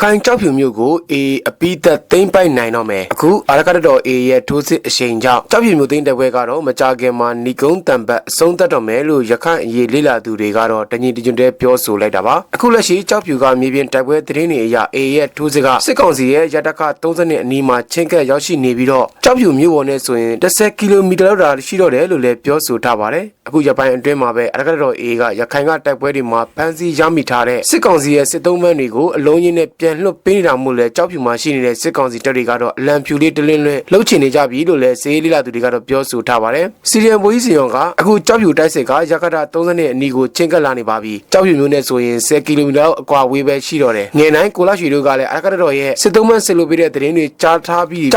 ခိုင်ကြောက်ဖြူမျိုးကိုအပိသက်သိမ့်ပိုက်နိုင်တော့မယ်အခုအာရကတော်ရဲ့ထိုးစစ်အရှိန်ကြောင့်ကြောက်ဖြူမျိုးသိမ့်တဲ့ဘွဲကတော့မကြခင်မှာဏီကုန်းတံပတ်အဆုံးသတ်တော့မယ်လို့ရခိုင်အရေးလေးလာသူတွေကတော့တညီတညွတ်တဲ့ပြောဆိုလိုက်တာပါအခုလက်ရှိကြောက်ဖြူကမြေပြင်တိုက်ပွဲသတင်းတွေအရရဲ့ထိုးစစ်ကစစ်ကောင်စီရဲ့ရတက30နှစ်အနီးမှာချင်းကပ်ရောက်ရှိနေပြီးတော့ကြောက်ဖြူမျိုးပေါ်နဲ့ဆိုရင်10ကီလိုမီတာလောက်တာရှိတော့တယ်လို့လည်းပြောဆိုထားပါတယ်အခုရပိုင်းအတွင်းမှာပဲအာရကတော်ကရခိုင်ကတိုက်ပွဲတွေမှာဖမ်းဆီးရမိထားတဲ့စစ်ကောင်စီရဲ့စစ်သုံးပန်းတွေကိုအလုံးကြီးနဲ့ပြန်လွှတ်ပေးနေတာမို့လဲကြောက်ဖြူမှာရှိနေတဲ့စစ်ကောင်စီတပ်တွေကတော့အလံဖြူလေးတလင်းလွှဲလှုပ်ချင်နေကြပြီလို့လဲစေးလေးလာသူတွေကတော့ပြောဆိုထားပါတယ်စီရီယံဘိုးကြီးစီယွန်ကအခုကြောက်ဖြူတိုက်စစ်ကရကတာ30နှစ်အနီးကိုချင်းကပ်လာနေပါပြီကြောက်ဖြူမျိုးနဲ့ဆိုရင်10ကီလိုမီတာလောက်အကွာဝေးပဲရှိတော့တယ်ငယ်နိုင်ကိုလာရွှေတို့ကလည်းအာရကတော်ရဲ့စစ်သုံးပန်းစစ်လိုပေးတဲ့သတင်းတွေကြာ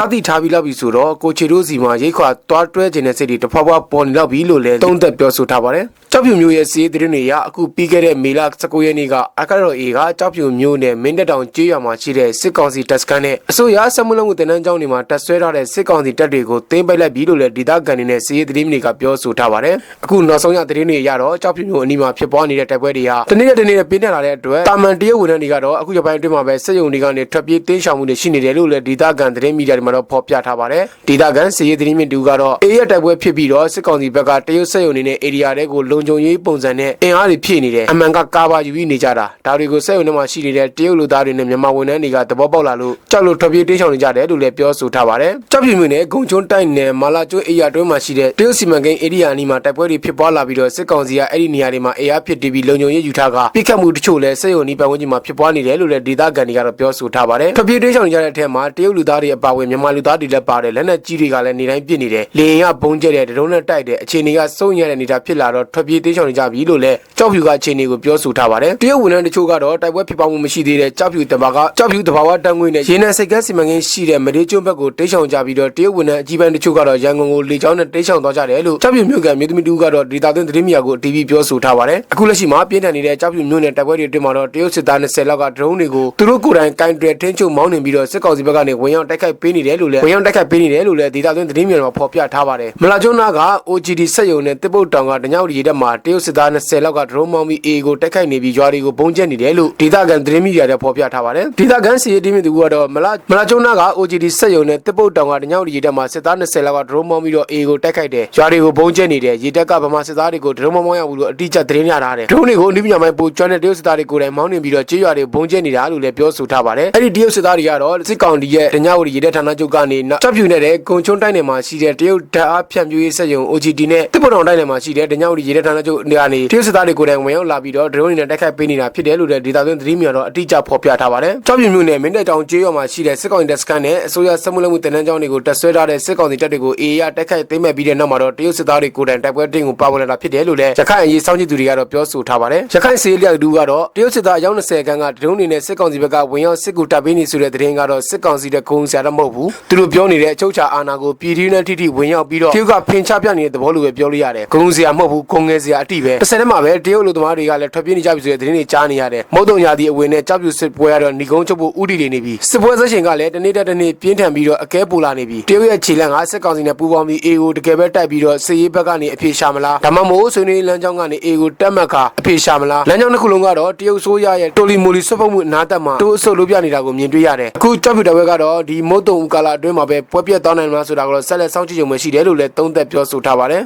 းသိထားပြီးလောက်ပြီဆိုတော့ကိုချီတို့စီမှာရိတ်ခွာသွားတွဲခြင်းတဲ့စိတ်တွေတဖွာဖွာပေါ်နေတော့ပြီလို့လဲသုံးသက်ပြောဆိုထားပါတယ်ကြောက်ဖြူမျိုးရဲ့စီးသတင်းတွေရအခုပြီးခဲ့တဲ့မေလ19ရက်နေ့ကအာရကတော်ကကြောက်ဖြူမျိုးနဲ့မင်းတပ်တောင်ကျေးရွာမှာရှိတဲ့စစ်ကောင်စီတပ်စခန်းနဲ့အစိုးရဆက်မှုလုံးကိုတင်နန်းကျောင်းတွေမှာတပ်ဆွဲထားတဲ့စစ်ကောင်စီတပ်တွေကိုသိမ်းပိုက်လိုက်ပြီလို့လည်းဒေသခံတွေနဲ့စီးရီးသတင်းတွေကပြောဆိုထားပါတယ်အခုနောက်ဆုံးရသတင်းတွေရတော့ကြောက်ဖြူမျိုးအနီးမှာဖြစ်ပွားနေတဲ့တိုက်ပွဲတွေဟာတနေ့နဲ့ပြင်းထန်လာတဲ့အတွက်တာမန်တရုတ်ဝန်ထမ်းတွေကတော့အခုရပိုင်းအတွင်းမှာပဲစစ်ရုံတွေကနေထွက်ပြေးတင်းရှောင်မှုတွေရှိနေတယ်လို့လည်းဒေသခံသတင်းမီဒီယာတွေမှာတော့ဖော်ပြထားပါတယ်ဒေသခံစီးရီးသတင်းမြင့်တူကတော့ရဲ့တိုက်ပွဲဖြစ်ပြီးတော့စစ်ကောင်စီဘက်ကတရုတ်စစ်ရုံတွေနဲ့ဧရိယာတွေကိုလုံခြုံရေးပုံစံနဲ့အင်အားတွေဖြည့်နေတယ်အမှန်ကကာဘာယူပြီးနေကြတာဒါတွေကိုစစ်ရုံတွေမှာရှိနေတဲ့တရုတ်လူသားတွေနဲ့မြန်မာဝန်ထမ်းတွေကသဘောပေါက်လာလို့ကြောက်လို့ထွက်ပြေးတင်းရှောင်နေကြတယ်လို့လည်းပြောဆိုထားပါတယ်ကြောက်ဖြူမျိုးနဲ့ဂုံချုံတိုက်နယ်မာလာကျွန်းဧရိယာတွင်းမှာရှိတဲ့တရုတ်စီမံကိန်းဧရိယာအနီးမှာတိုက်ပွဲတွေဖြစ်ပွားလာပြီးတော့စစ်ကောင်စီကအဲ့ဒီနေရာတွေမှာအင်အားဖြစ်တည်ပြီးလုံခြုံရေးယူထားကပြစ်ခတ်မှုတချို့လည်းစစ်ရုံနီးပတ်ဝန်းကျင်မှာဖြစ်ပွားနေတယ်လို့လည်းဒေသခံတွေကတော့ပြောဆိုထားပါတယ်ထွက်ပြေးတင်းရှောင်နေကြတဲ့အထက်မှာတရုတ်လူသားတွေအပါအဝင်မြန်မာလူသားတွေလည်းပါတယ်လက်နက်ကြီးတွေကလည်းနေတိုင်းပြစ်နေတယ်လေရင်ကဘုံကျဲတဲ့ဒရုန်းနဲ့တိုက်တဲ့အခြေအနေကစိုးရိမ်ရတဲ့နေတာဖြစ်လာတော့ထွက်ပြေးတင်းရှောင်နေကြပြီလို့လည်းကြောက်ဖြူကအခြေအနေကိုပြောဆိုထားပါတယ်တရုတ်ဝန်ထမ်းတချို့ကတော့တိုက်ပွဲဖြစ်ပွားမှုမရှိသေးတဲ့ကြောက်ဖြူတဘာဝတန်းငွေနဲ့ရေနံစိတ်ကမ်းစီမံကိန်းရှိတဲ့မဒေးကျွန်းဘက်ကိုတိတ်ရှောင်ကြပြီးတော့တရုတ်ဝန်ထမ်းအကြီးပိုင်းတချို့ကတော့ရန်ကုန်ကိုလေကြောင်းနဲ့တိတ်ရှောင်သွားကြတယ်လို့ကြောက်ဖြူမြို့ကမြို့သမီးတူကတော့ဒေတာသွင်းသတင်းမီဒီယာကို TV ပြောဆိုထားပါတယ်အခုလက်ရှိမှာပြင်းထန်နေတဲ့ကြောက်ဖြူမြို့နယ်တိုက်ပွဲတွေအတွင်းမှာတော့တရုတ်စစ်သား20လောက်ကဒရုန်းတွေကိုသူတို့ကိုယ်တိုင်ကင်တွယ်ထင်းချုပ်မောင်းနေပြီးတော့စစ်ကောင်စီဘက်ကနေဝင်ရောက်တိုက်ခိုက်ပေးနေတယ်လို့လည်းဒေတာသွင်းသတင်းမီဒီယာမှာဖော်ပြထားပါတယ်မလာကျွန်းနာက OGD စက်ရုံနဲ့တစ်ပုတ်တောင်ကတညောင်ရီတက်မှာတရုတ်စစ်သား20လောက်ကဒရုန်းမောင်းပြီး A ကိုတိုက်ခိုက်နေပြီးရွာတွေကိုပုံကျက်နေတယ်လို့ဒေတာကန်သတင်းမီဒီယာတွေဖော်ပြထားပါတယ်ဒေတာကန်စီရီတင်းမြင့်သူကတော့မလာကျွန်းနာက OGD စက်ရုံနဲ့တစ်ပုတ်တောင်ကတညောင်ရီတက်မှာစစ်သား20လောက်ကဒရုန်းမောင်းပြီးတော့ A ကိုတိုက်ခိုက်တယ်ရွာတွေကိုပုံကျက်နေတယ်ရေတက်ကဗမာစစ်သားတွေကိုဒရုန်းမောင်းရဘူးလို့အတိအကျသတင်းရထားတယ်ဒရုန်းတွေကိုအနည်းပညာပိုင်းပိုကျွမ်းတဲ့တရုတ်စစ်သားတွေကိုယ်တိုင်မောင်းနေပြီးတော့ကြေးရွာတွေပုံကျက်နေတာလို့လည်းပြောဆိုထားပါတယ်အဲ့ဒီတရုတ်စစ်သားတွေကတော့စစ်ကောင်စီရဲ့တညောင်ရီရေတက်ဌာနချုပ်ကနေကြောက်ဖြူနေတဲ့ဂုံချုံတိုင်းနယ်မှာရှိတဲ့တရုတ်ဓာတ်အားဖြန့်ဖြူးရေးစက်ရုံ OGD နဲ့တစ်ပုတ်တောင်တိုင်းနယ်မှာရှိတဲ့တညောင်ရီရေတက်ဌာနချုပ်ကနေတရုတ်စစ်သားတွေကိုယ်တိုင်ဝင်ရောက်လာပြီးတော့ဒရုန်းတွေနဲ့တိုက်ခိုက်ပေးနေတာဖြစ်တယ်လို့လည်းဒေတာသွင်းသတင်းများတော့အတိအကျဖော်ပြထားပါတယ်ကြောက်ဖြူမြို့နယ်မင်းတပ်တောင်ကျေးရွာမှာရှိတဲ့စစ်ကောင်စီတပ်စခန်းနဲ့အစိုးရစက်မှုလက်မှုတင်နန်းကျောင်းတွေကိုတပ်ဆွဲထားတဲ့စစ်ကောင်စီတပ်တွေကို AA ရတိုက်ခိုက်သိမ်းမဲ့ပြီးတဲ့နောက်မှာတော့တရုတ်စစ်သားတွေကိုယ်တိုင်တိုက်ပွဲတင်းကိုပါဝင်လာတာဖြစ်တယ်လို့လည်းရခိုင်အရေးစောင့်ကြည့်သူတွေကတော့ပြောဆိုထားပါတယ်ရခိုင်စေးလျက်တူကတော့တရုတ်စစ်သားအယောက်20ခန်းကဒရုန်းတွေနဲ့စစ်ကောင်စီဘက်ကဝင်ရောက်စစ်ကူတပ်ပေးနေဆိုတဲ့သတင်းကတော့စစ်ကောင်စီတဲ့ဂုံဆရာတော့မဟုတ်ဘူးသူတို့ပြောနေတဲ့အချုပ်ချာအာဏာကိုပြည်ထီးနဲ့ထိဝင်ရောက်ပြီးတော့တရုတ်ကဖင်ချပြနေတဲ့သဘောလိုပဲပြောလို့ရတယ်ဂုံဆရာမဟုတ်ဘူးဂုံငယ်ဆရာအတိပဲတစ်ဆက်တည်းမှာပဲတရုတ်လူသမားတွေကလည်းထွက်ပြေးနေကြပြီဆိုတဲ့သတင်းတွေကြားနေရတယ်မဟုတ်တော့ညာသည့်အဝင်နဲ့ကြောက်ပြူစစ်ပွဲကတော့ဏီကုန်းချုပ်ဖို့ဥတီနေပြီစစ်ပွဲဆက်ရှင်ကလည်းတနေ့ပြင်းထန်ပြီးတော့အကဲပူလာနေပြီတရုတ်ရဲ့ခြေလန့်ကစစ်ကောင်စီနဲ့ပူးပေါင်းပြီး A ကိုတကယ်ပဲတိုက်ပြီးတော့စစ်ရေးဘက်ကနေအပြေရှာမလားဒါမှမဟုတ်ဆွေးနွေးလမ်းကြောင်းကနေ A ကိုတက်မှတ်ကအပြေရှာမလားလမ်းကြောင်းတစ်ခုလုံးကတော့တရုတ်ဆိုးရရဲ့တိုလီမိုလီဆွတ်ဖုတ်မှုအနားတက်မှာတိုးအဆုပ်လို့ပြနေတာကိုမြင်တွေ့ရတယ်အခုကြောက်ပြူတပွဲကတော့ဒီမုတ်တုံဦးကာလအတွင်းမှာပဲပွဲပြတ်သွားနိုင်မှာဆိုတာကတော့ဆက်လက်စောင့်ကြည့်ကြုံပဲရှိတယ်လို့လည်းသုံးသပ်ပြောဆိုထားပါတယ်